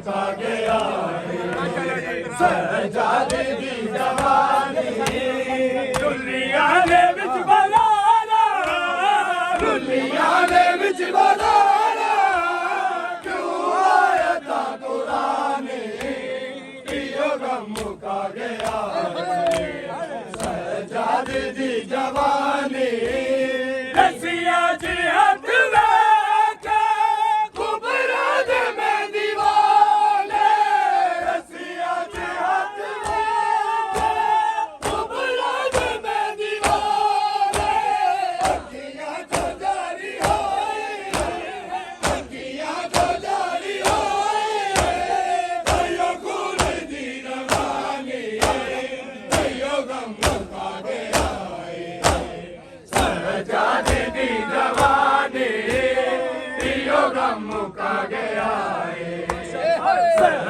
ਮੁਕਾ ਗਿਆ ਸਹਿਜਾਦੇ ਦੀ ਜਵਾਨੀ ਦੁਨੀਆਂ ਦੇ ਵਿੱਚ ਬਲਾਲਾ ਦੁਨੀਆਂ ਦੇ ਵਿੱਚ ਬਲਾਲਾ ਕਿਉਂ ਆਇਆ ਤਾਂ ਕੁਰਾਨ ਇਹੋ ਗਮ ਮੁਕਾ ਗਿਆ ਸਹਿਜਾਦੇ ਦੀ ਜਵਾਨੀ ਰਸੀਆ ਜੀ ਹੱਥ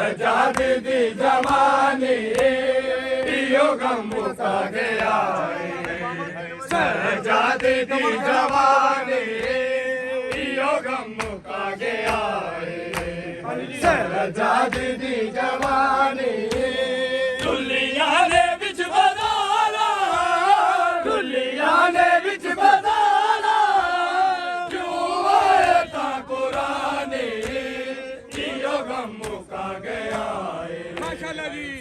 ਸਹਿਜਾਦੇ ਦੀ ਜਵਾਨੀ ਇਹੋ ਗਮ ਮੁਕਾ ਗਿਆ ਸਹਿਜਾਦੇ ਦੀ ਜਵਾਨੀ ਇਹੋ ਗਮ ਮੁਕਾ ਗਿਆ ਸਹਿਜਾਦੇ ਦੀ ਜਵਾਨੀ ਦੁਨੀਆਂ ਦੇ ਵਿੱਚ ਬਦਾਲਾ ਦੁਨੀਆਂ ਦੇ ਵਿੱਚ ਬਦਾਲਾ ਕਿਉਂ ਆਇਆ ਤਾਂ ਕੁਰਾਨ ਇਹੋ ਗਮ ਮੁਕਾ ਗਿਆ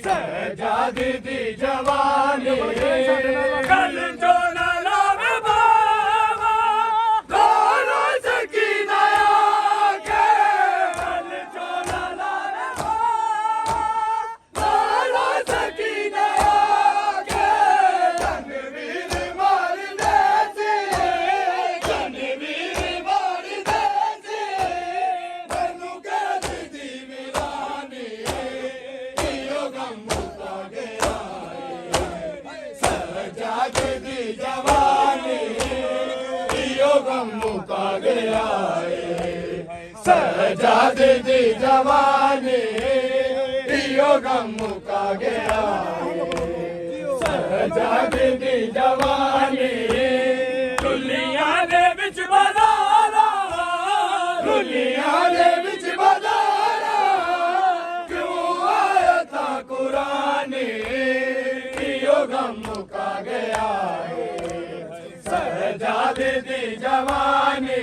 ਸਹਿਜਾਦੇ ਦੀ ਜਵਾਨੀ ਗੱਲ ਜੋ ਨਾ ਲਾਵੇ ਬਾਵਾ ਦੋਨੋਂ ਸਕੀਨਾ ਆ ਕੇ ਗੱਲ ਜੋ ਨਾ ਲਾਵੇ ਬਾਵਾ ਦੋਨੋਂ ਸਕੀਨਾ ਆ ਕੇ ਕਨਵੀਰ ਮਾਰਦੇ ਸੀ ਕਨਵੀਰ ਮਾਰਦੇ ਸੀ ਮੈਨੂੰ ਕਹਿ ਦੀ ਮਿਲਾਨੀ ਇਹੋ ਗਮ ਮੁਕਾ ਗਿਆ ਸਹਿਜਾਦੇ ਦੀ ਜਵਾਨੀ ਇਹੋ ਗਮ ਮੁਕਾ ਗਿਆ ਸਹਿਜਾਦੇ ਦੀ ਜਵਾਨੀ ਇਹੋ ਗਮ ਮੁਕਾ ਗਿਆ ਸਹਿਜਾਦੇ ਦੀ ਜਵਾਨੀ ਦੁਨੀਆਂ ਦੇ ਵਿੱਚ ਬਦਾਲਾ ਦੁਨੀਆਂ ਦੇ ਵਿੱਚ ਬਦਾਲਾ ਕਿਉਂ ਆਇਆ ਤਾਂ ਕੁਰਾਨ ਇਹੋ ਗਮ ਮੁਕਾ ਗਿਆ ਸਹਿਜਾਦੇ ਦੀ ਜਵਾਨੀ